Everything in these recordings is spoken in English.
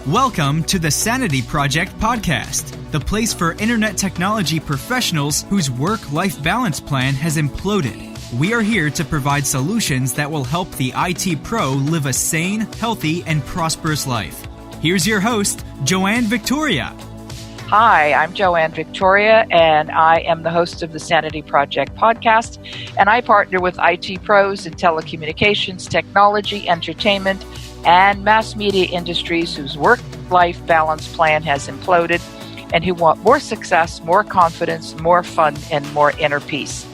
Welcome to the Sanity Project podcast, the place for internet technology professionals whose work-life balance plan has imploded. We are here to provide solutions that will help the IT pro live a sane, healthy, and prosperous life. Here's your host, Joanne Victoria. Hi, I'm Joanne Victoria, and I am the host of the Sanity Project podcast, and I partner with IT pros in telecommunications, technology, entertainment, and mass media industries whose work-life balance plan has imploded and who want more success, more confidence, more fun, and more inner peace.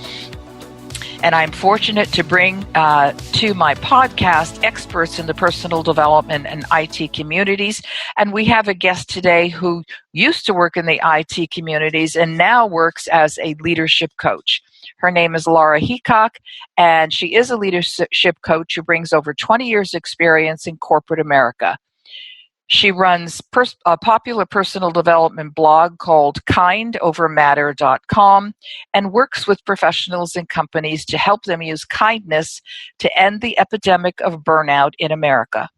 And I'm fortunate to bring to my podcast experts in the personal development and IT communities. And we have a guest today who used to work in the IT communities and now works as a leadership coach. Her name is Lara Heacock, and she is a leadership coach who brings over 20 years' experience in corporate America. She runs a popular personal development blog called kindovermatter.com and works with professionals and companies to help them use kindness to end the epidemic of burnout in America.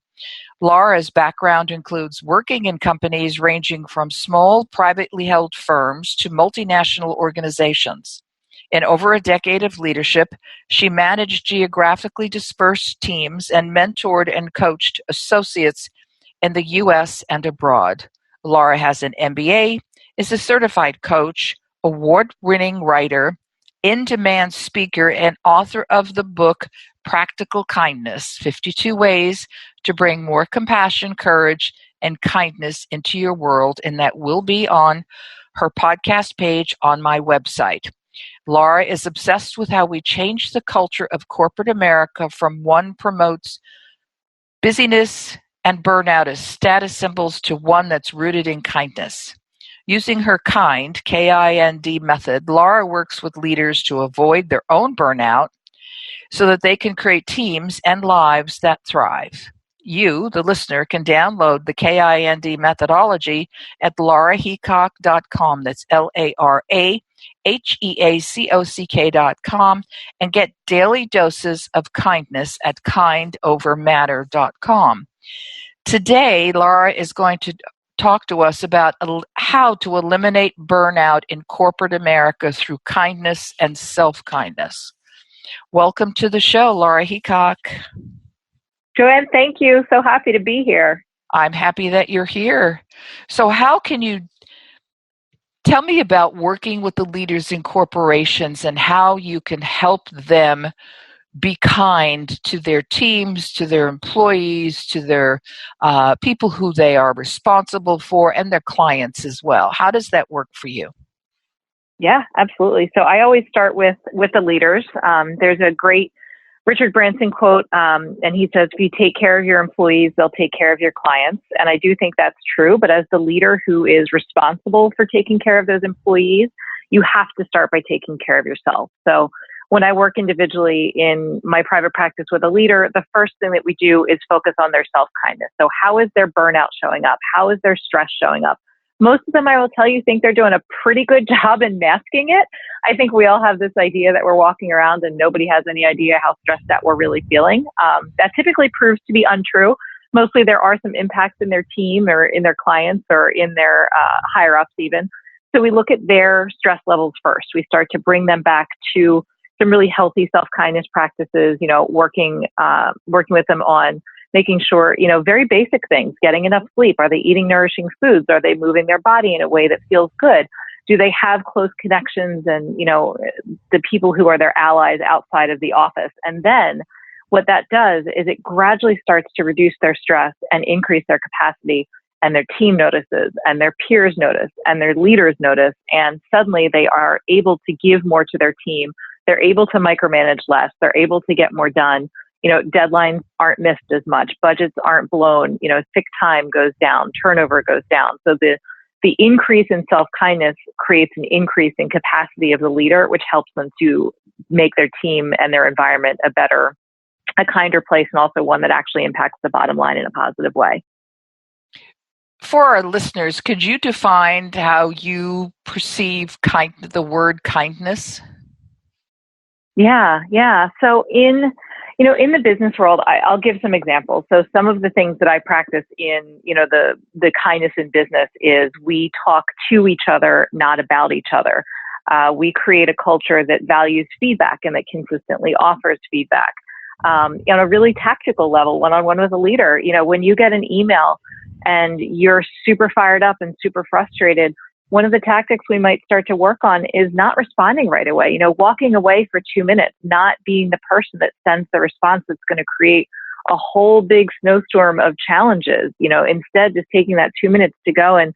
Lara's background includes working in companies ranging from small, privately held firms to multinational organizations. In over a decade of leadership, she managed geographically dispersed teams and mentored and coached associates in the U.S. and abroad. Lara has an MBA, is a certified coach, award-winning writer, in-demand speaker, and author of the book Practical Kindness, 52 Ways to Bring More Compassion, Courage, and Kindness into Your World, and that will be on her podcast page on my website. Lara is obsessed with how we change the culture of corporate America from one promotes busyness and burnout as status symbols to one that's rooted in kindness. Using her KIND, K-I-N-D method, Lara works with leaders to avoid their own burnout so that they can create teams and lives that thrive. You, the listener, can download the KIND methodology at laraheacock.com. That's LARAHEACOCK.com and get daily doses of kindness at kindovermatter.com. Today, Lara is going to talk to us about how to eliminate burnout in corporate America through kindness and self-kindness. Welcome to the show, Lara Heacock. Joanne, thank you. So happy to be here. I'm happy that you're here. So how can you tell me about working with the leaders in corporations and how you can help them be kind to their teams, to their employees, to their people who they are responsible for, and their clients as well? How does that work for you? Yeah, absolutely. So I always start with the leaders. There's a great Richard Branson quote, and he says, if you take care of your employees, they'll take care of your clients. And I do think that's true. But as the leader who is responsible for taking care of those employees, you have to start by taking care of yourself. So when I work individually in my private practice with a leader, the first thing that we do is focus on their self-kindness. So how is their burnout showing up? How is their stress showing up? Most of them, I will tell you, think they're doing a pretty good job in masking it. I think we all have this idea that we're walking around and nobody has any idea how stressed out we're really feeling. That typically proves to be untrue. Mostly there are some impacts in their team or in their clients or in their higher ups even. So we look at their stress levels first. We start to bring them back to some really healthy self-kindness practices, working with them on making sure, very basic things, getting enough sleep. Are they eating nourishing foods? Are they moving their body in a way that feels good? Do they have close connections and, the people who are their allies outside of the office? And then what that does is it gradually starts to reduce their stress and increase their capacity, and their team notices and their peers notice and their leaders notice. And suddenly they are able to give more to their team. They're able to micromanage less. They're able to get more done. Deadlines aren't missed as much. Budgets aren't blown. Sick time goes down. Turnover goes down. So the increase in self-kindness creates an increase in capacity of the leader, which helps them to make their team and their environment a kinder place, and also one that actually impacts the bottom line in a positive way. For our listeners, could you define how you perceive the word kindness? Yeah. So in In the business world, I'll give some examples. So some of the things that I practice in, the kindness in business is we talk to each other, not about each other. We create a culture that values feedback and that consistently offers feedback. On a really tactical level, one-on-one with a leader, when you get an email and you're super fired up and super frustrated, one of the tactics we might start to work on is not responding right away, walking away for 2 minutes, not being the person that sends the response that's going to create a whole big snowstorm of challenges, instead just taking that 2 minutes to go and,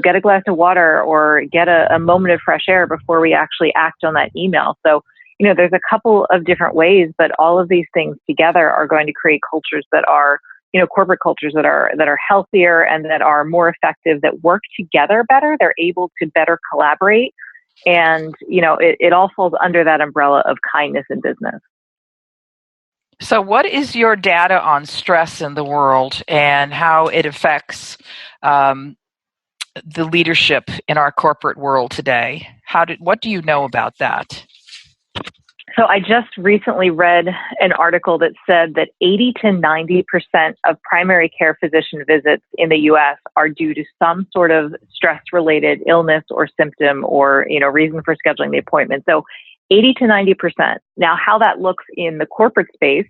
get a glass of water or get a moment of fresh air before we actually act on that email. So, there's a couple of different ways, but all of these things together are going to create cultures that are corporate cultures that are healthier and that are more effective, that work together better. They're able to better collaborate. And, it all falls under that umbrella of kindness in business. So what is your data on stress in the world and how it affects the leadership in our corporate world today? What do you know about that? So I just recently read an article that said that 80 to 90% of primary care physician visits in the U.S. are due to some sort of stress-related illness or symptom or, reason for scheduling the appointment. So 80 to 90%. Now, how that looks in the corporate space,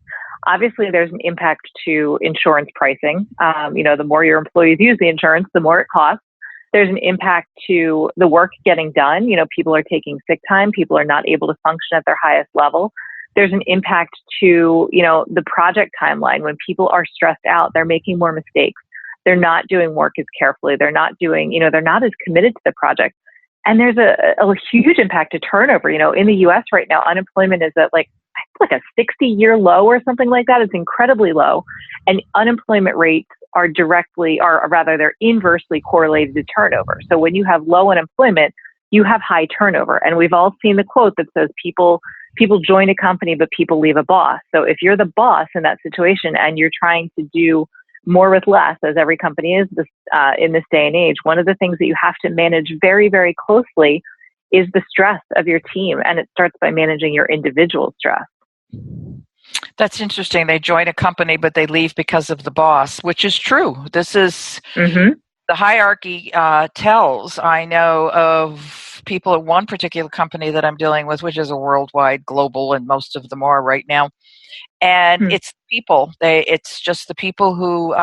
obviously there's an impact to insurance pricing. The more your employees use the insurance, the more it costs. There's an impact to the work getting done. People are taking sick time. People are not able to function at their highest level. There's an impact to, the project timeline. When people are stressed out, they're making more mistakes. They're not doing work as carefully. They're not doing, they're not as committed to the project. And there's a huge impact to turnover. In the U.S. right now, unemployment is at like a 60-year low or something like that. It's incredibly low. And unemployment rates they're inversely correlated to turnover. So when you have low unemployment, you have high turnover. And we've all seen the quote that says people join a company, but people leave a boss. So if you're the boss in that situation and you're trying to do more with less, as every company is in this day and age, one of the things that you have to manage very, very closely is the stress of your team. And it starts by managing your individual stress. That's interesting. They join a company, but they leave because of the boss, which is true. This is the hierarchy tells. I know of people at one particular company that I'm dealing with, which is a worldwide, global, and most of them are right now. And it's people. It's just the people who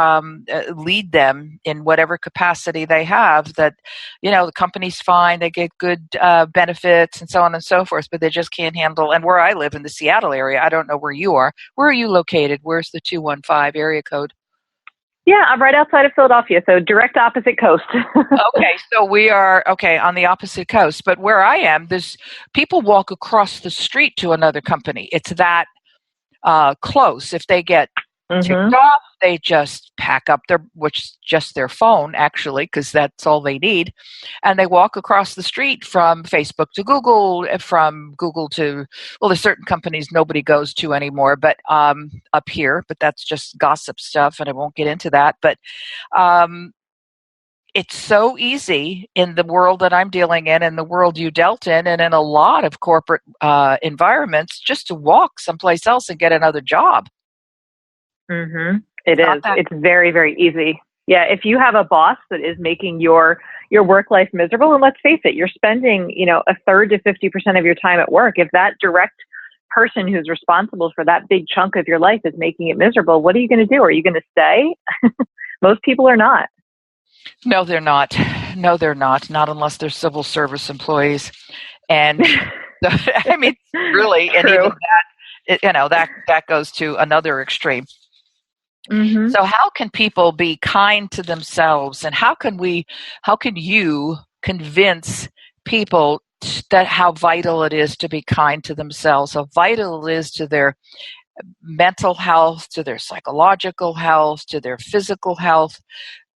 lead them in whatever capacity they have. That the company's fine, they get good benefits and so on and so forth, but they just can't handle. And where I live in the Seattle area, I don't know where you are. Where are you located? Where's the 215 area code? Yeah, I'm right outside of Philadelphia, so direct opposite coast. Okay, so we are on the opposite coast. But where I am, there's people walk across the street to another company. It's that close. If they get ticked off, they just pack up just their phone, actually, because that's all they need, and they walk across the street from Facebook to Google, from Google to, there's certain companies nobody goes to anymore, but up here, but that's just gossip stuff, and I won't get into that. But it's so easy in the world that I'm dealing in and the world you dealt in, and in a lot of corporate environments, just to walk someplace else and get another job. It is. It's very, very easy. Yeah, if you have a boss that is making your work life miserable, and let's face it, you're spending, a third to 50% of your time at work. If that direct person who's responsible for that big chunk of your life is making it miserable, what are you going to do? Are you going to stay? Most people are not. No, they're not. No, they're not. Not unless they're civil service employees. And I mean, really, and even that, that goes to another extreme. So how can people be kind to themselves, and how can you convince people that how vital it is to be kind to themselves, how vital it is to their mental health, to their psychological health, to their physical health,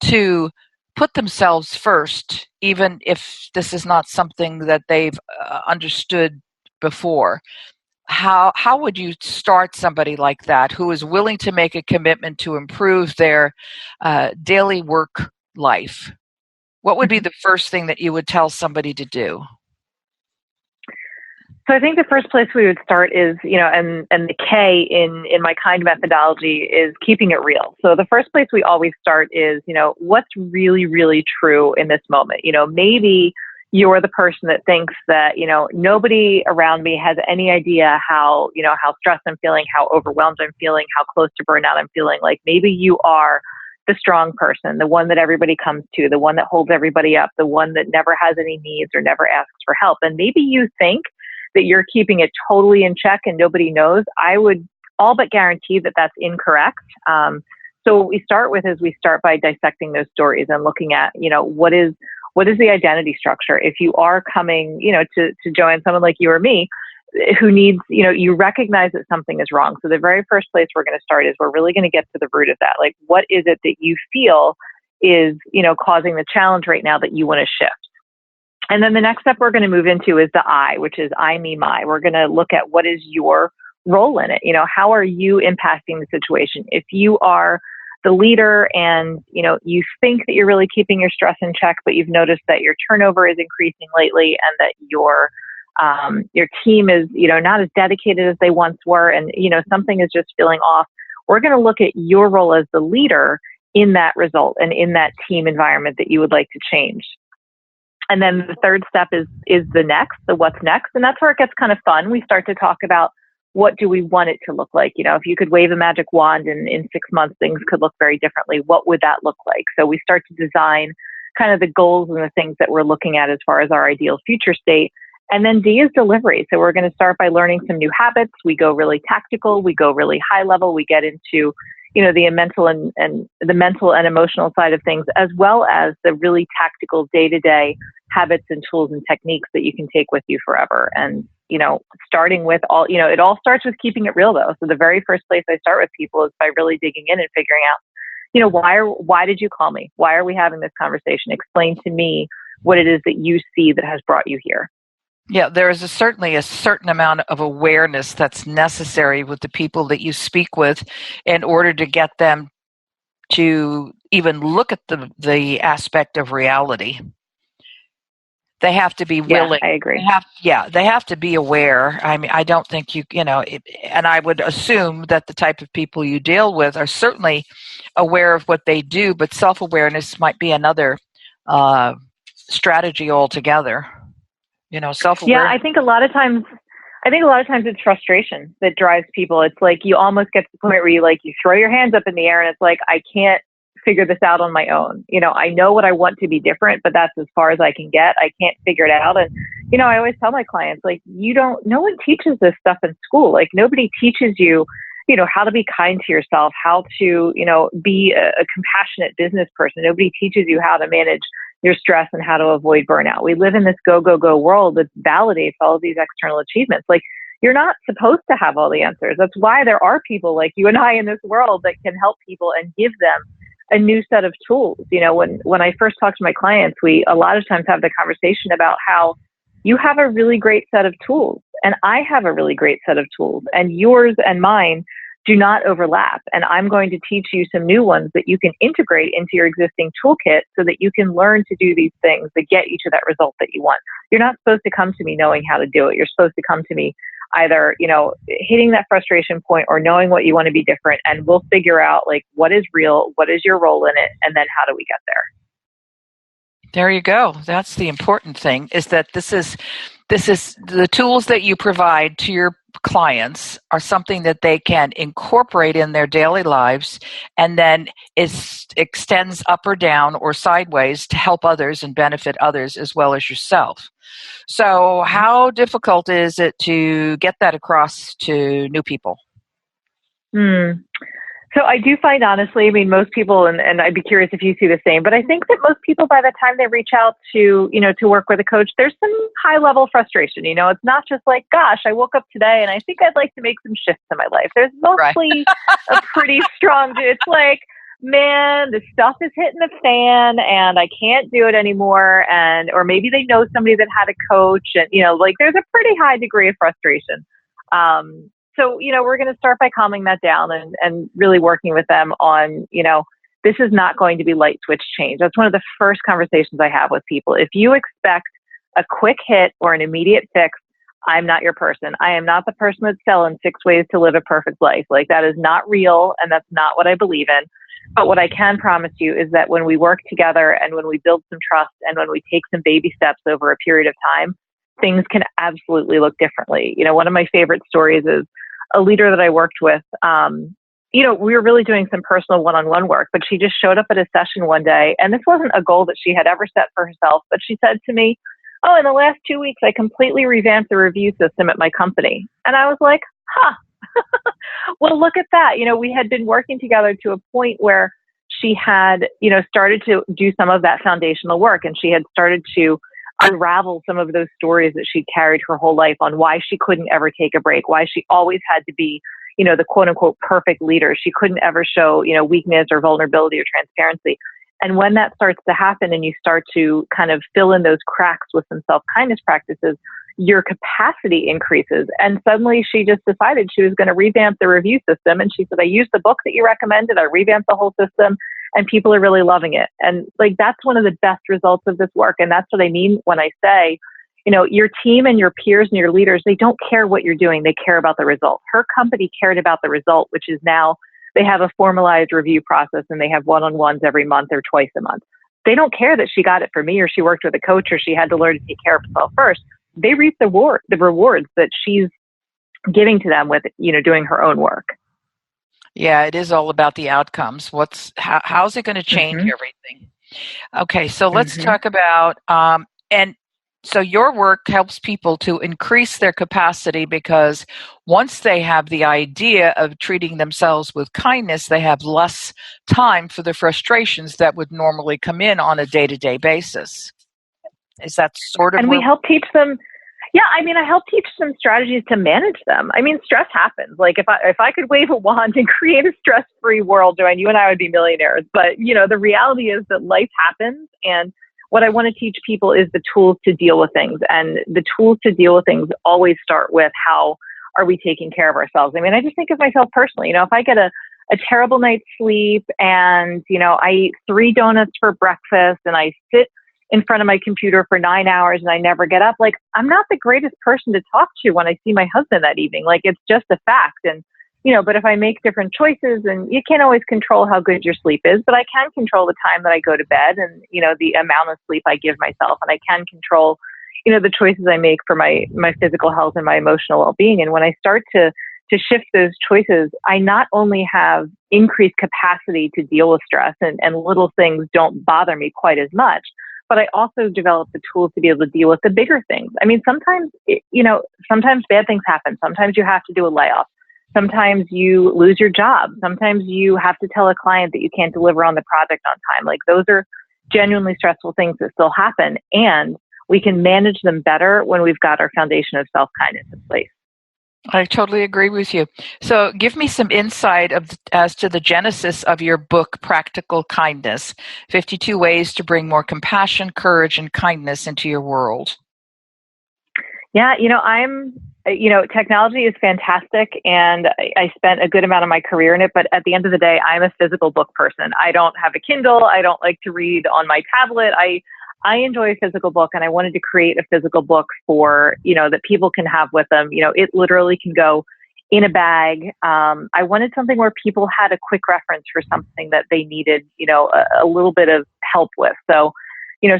to put themselves first, even if this is not something that they've understood before? How would you start somebody like that who is willing to make a commitment to improve their daily work life? What would be the first thing that you would tell somebody to do? So I think the first place we would start is, and the K in my kind methodology is keeping it real. So the first place we always start is, what's really, really true in this moment. Maybe you're the person that thinks that, nobody around me has any idea how stressed I'm feeling, how overwhelmed I'm feeling, how close to burnout I'm feeling. Like maybe you are the strong person, the one that everybody comes to, the one that holds everybody up, the one that never has any needs or never asks for help. And maybe you think that you're keeping it totally in check and nobody knows. I would all but guarantee that that's incorrect. So what we start with is we start by dissecting those stories and looking at, what is the identity structure? If you are coming, to Joanne, someone like you or me, who needs, you recognize that something is wrong. So the very first place we're going to start is we're really going to get to the root of that. Like, what is it that you feel is, causing the challenge right now that you want to shift? And then the next step we're going to move into is the I, which is I, me, my. We're going to look at what is your role in it. How are you impacting the situation? If you are the leader and, you think that you're really keeping your stress in check, but you've noticed that your turnover is increasing lately and that your team is, not as dedicated as they once were, and, something is just feeling off, we're going to look at your role as the leader in that result and in that team environment that you would like to change. And then the third step is the next, the what's next. And that's where it gets kind of fun. We start to talk about what do we want it to look like? If you could wave a magic wand and in 6 months, things could look very differently. What would that look like? So we start to design kind of the goals and the things that we're looking at as far as our ideal future state. And then D is delivery. So we're going to start by learning some new habits. We go really tactical. We go really high level. We get into the mental and the mental and emotional side of things, as well as the really tactical day-to-day habits and tools and techniques that you can take with you forever. And, starting with all, it all starts with keeping it real though. So the very first place I start with people is by really digging in and figuring out, why did you call me? Why are we having this conversation? Explain to me what it is that you see that has brought you here. Yeah, there is certainly a certain amount of awareness that's necessary with the people that you speak with in order to get them to even look at the aspect of reality. They have to be willing. Yeah, I agree. They have to be aware. I mean, I don't think and I would assume that the type of people you deal with are certainly aware of what they do, but self-awareness might be another strategy altogether. Self-awareness. Yeah, I think a lot of times it's frustration that drives people. It's like you almost get to the point where you throw your hands up in the air and it's like, I can't figure this out on my own. I know what I want to be different, but that's as far as I can get. I can't figure it out. And, I always tell my clients, no one teaches this stuff in school. Like nobody teaches you, how to be kind to yourself, how to, be a compassionate business person. Nobody teaches you how to manage your stress and how to avoid burnout. We live in this go, go, go world that validates all of these external achievements. Like you're not supposed to have all the answers. That's why there are people like you and I in this world that can help people and give them a new set of tools. When I first talk to my clients, we a lot of times have the conversation about how you have a really great set of tools and I have a really great set of tools and yours and mine do not overlap. And I'm going to teach you some new ones that you can integrate into your existing toolkit so that you can learn to do these things that get you to that result that you want. You're not supposed to come to me knowing how to do it. You're supposed to come to me either, hitting that frustration point or knowing what you want to be different. And we'll figure out what is real, what is your role in it, and then how do we get there? There you go. That's the important thing, is that this is the tools that you provide to your clients are something that they can incorporate in their daily lives, and then it extends up or down or sideways to help others and benefit others as well as yourself. So how difficult is it to get that across to new people? So I do find, honestly, most people, and I'd be curious if you see the same, but I think that most people, by the time they reach out to work with a coach, there's some high level frustration. It's not just like, gosh, I woke up today and I think I'd like to make some shifts in my life. There's mostly a pretty strong, it's like, man, the stuff is hitting the fan and I can't do it anymore. Or maybe they know somebody that had a coach and, there's a pretty high degree of frustration. So, we're going to start by calming that down and really working with them on, this is not going to be light switch change. That's one of the first conversations I have with people. If you expect a quick hit or an immediate fix, I'm not your person. I am not the person that's selling 6 ways to live a perfect life. Like, that is not real, and that's not what I believe in. But what I can promise you is that when we work together and when we build some trust and when we take some baby steps over a period of time, things can absolutely look differently. One of my favorite stories is a leader that I worked with. We were really doing some personal one-on-one work, but she just showed up at a session one day, and this wasn't a goal that she had ever set for herself, but she said to me, "Oh, in the last 2 weeks, I completely revamped the review system at my company." And I was like, huh, well, look at that. We had been working together to a point where she had, started to do some of that foundational work, and she had started to unravel some of those stories that she'd carried her whole life on why she couldn't ever take a break, why she always had to be, the quote unquote perfect leader. She couldn't ever show, weakness or vulnerability or transparency. And when that starts to happen and you start to kind of fill in those cracks with some self-kindness practices, your capacity increases. And suddenly she just decided she was going to revamp the review system. And she said, I used the book that you recommended. I revamped the whole system and people are really loving it. And like, that's one of the best results of this work. And that's what I mean when I say, your team and your peers and your leaders, they don't care what you're doing. They care about the result. Her company cared about the result, which is now they have a formalized review process and they have one-on-ones every month or twice a month. They don't care that she got it from me or she worked with a coach or she had to learn to take care of herself first. They reap the rewards that she's giving to them with, doing her own work. Yeah, it is all about the outcomes. How's it going to change everything? Okay, so let's talk about, and so your work helps people to increase their capacity because once they have the idea of treating themselves with kindness, they have less time for the frustrations that would normally come in on a day-to-day basis. Is that sort of? And we help teach them. Yeah, I help teach them strategies to manage them. Stress happens. Like if I could wave a wand and create a stress-free world, Joanne, you and I would be millionaires. But the reality is that life happens, and what I want to teach people is the tools to deal with things. And the tools to deal with things always start with how are we taking care of ourselves? I just think of myself personally. If I get a terrible night's sleep and, I eat 3 donuts for breakfast and I sit in front of my computer for 9 hours and I never get up, like, I'm not the greatest person to talk to when I see my husband that evening. Like, it's just a fact. And, but if I make different choices, and you can't always control how good your sleep is, but I can control the time that I go to bed and, the amount of sleep I give myself. And I can control, the choices I make for my physical health and my emotional well-being. And when I start to shift those choices, I not only have increased capacity to deal with stress and little things don't bother me quite as much, but I also develop the tools to be able to deal with the bigger things. Sometimes, sometimes bad things happen. Sometimes you have to do a layoff. Sometimes you lose your job. Sometimes you have to tell a client that you can't deliver on the project on time. Like, those are genuinely stressful things that still happen. And we can manage them better when we've got our foundation of self-kindness in place. I totally agree with you. So give me some insight as to the genesis of your book, Practical Kindness, 52 Ways to Bring More Compassion, Courage, and Kindness into Your World. Yeah, technology is fantastic, and I spent a good amount of my career in it, but at the end of the day, I'm a physical book person. I don't have a Kindle. I don't like to read on my tablet. I enjoy a physical book, and I wanted to create a physical book for, that people can have with them. It literally can go in a bag. I wanted something where people had a quick reference for something that they needed, a little bit of help with. So,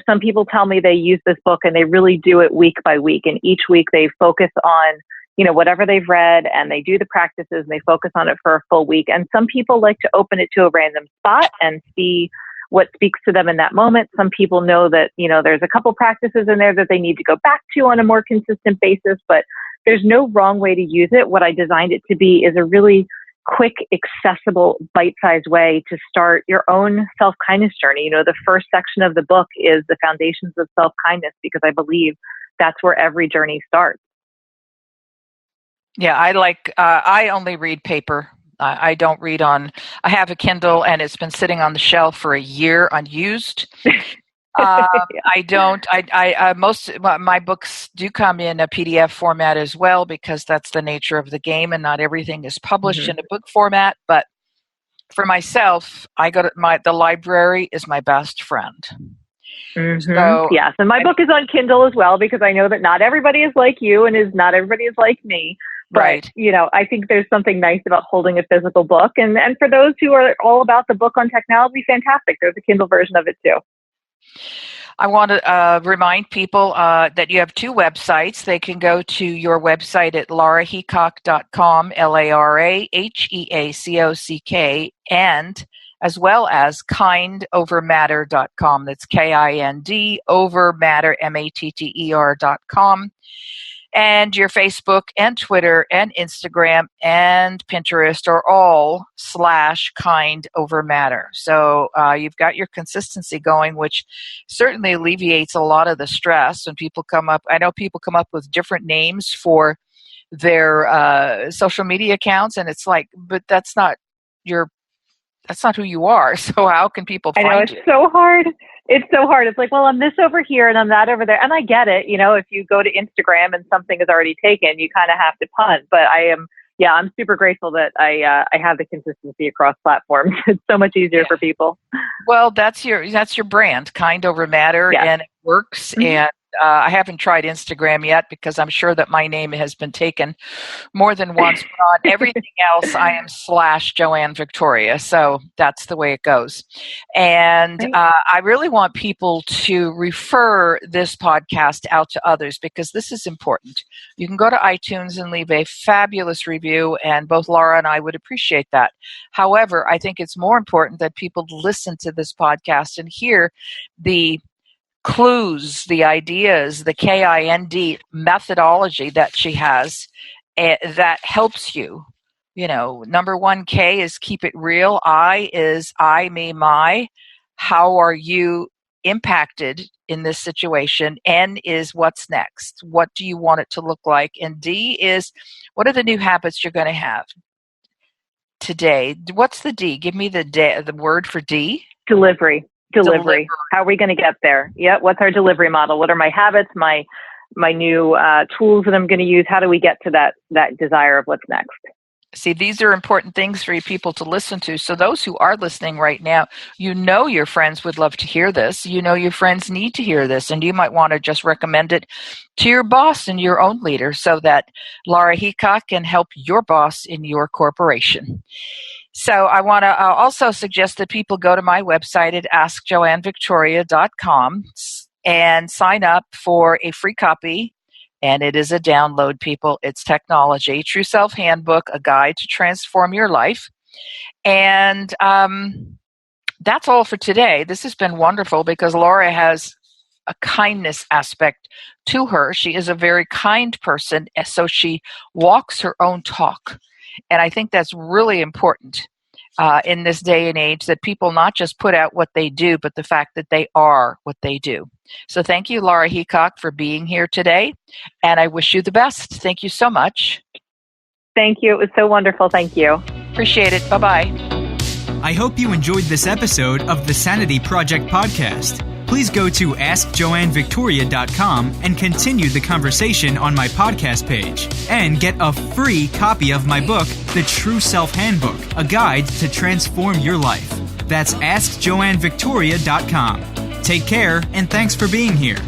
some people tell me they use this book and they really do it week by week. And each week they focus on, whatever they've read, and they do the practices and they focus on it for a full week. And some people like to open it to a random spot and see what speaks to them in that moment. Some people know that, there's a couple practices in there that they need to go back to on a more consistent basis, but there's no wrong way to use it. What I designed it to be is a really quick, accessible, bite-sized way to start your own self-kindness journey. The first section of the book is the foundations of self-kindness, because I believe that's where every journey starts. Yeah, I only read paper. I don't read I have a Kindle and it's been sitting on the shelf for a year unused. Most of my books do come in a PDF format as well, because that's the nature of the game and not everything is published in a book format. But for myself, I go to the library is my best friend. Mm-hmm. Yes. And my book is on Kindle as well, because I know that not everybody is like you and not everybody is like me. But, right. I think there's something nice about holding a physical book. And for those who are all about the book on technology, fantastic. There's a Kindle version of it too. I want to remind people that you have two websites. They can go to your website at laraheacock.com, LARAHEACOCK, and as well as kindovermatter.com. That's KIND over matter, MATTER.com. And your Facebook and Twitter and Instagram and Pinterest are all /kindovermatter. So you've got your consistency going, which certainly alleviates a lot of the stress when people come up. I know people come up with different names for their social media accounts, and it's like, but that's not who you are. So how can people find you? I know, it's so hard. It's so hard. It's like, well, I'm this over here and I'm that over there. And I get it. If you go to Instagram and something is already taken, you kind of have to punt. But I'm super grateful that I have the consistency across platforms. It's so much easier for people. Well, that's your brand, Kind Over Matter, and it works. Mm-hmm. And I haven't tried Instagram yet because I'm sure that my name has been taken more than once. But on everything else, I am /Joanne Victoria. So that's the way it goes. And I really want people to refer this podcast out to others, because this is important. You can go to iTunes and leave a fabulous review, and both Lara and I would appreciate that. However, I think it's more important that people listen to this podcast and hear the clues, the ideas, the KIND methodology that she has that helps you. Number one, K is keep it real. I is I, me, my. How are you impacted in this situation? N is what's next? What do you want it to look like? And D is what are the new habits you're going to have today? What's the D? Give me the word for D. Delivery. How are we going to get there? Yeah. What's our delivery model? What are my habits, my new tools that I'm going to use? How do we get to that desire of what's next? See, these are important things for you people to listen to. So those who are listening right now, your friends would love to hear this. Your friends need to hear this, and you might want to just recommend it to your boss and your own leader so that Lara Heacock can help your boss in your corporation. So I want to also suggest that people go to my website at askjoannevictoria.com and sign up for a free copy. And it is a download, people. It's Technology, True Self Handbook, a guide to transform your life. And that's all for today. This has been wonderful because Lara has a kindness aspect to her. She is a very kind person, so she walks her own talk. And I think that's really important in this day and age, that people not just put out what they do, but the fact that they are what they do. So thank you, Lara Heacock, for being here today. And I wish you the best. Thank you so much. Thank you. It was so wonderful. Thank you. Appreciate it. Bye-bye. I hope you enjoyed this episode of the Sanity Project podcast. Please go to askjoannevictoria.com and continue the conversation on my podcast page. And get a free copy of my book, The True Self Handbook, a guide to transform your life. That's askjoannevictoria.com. Take care, and thanks for being here.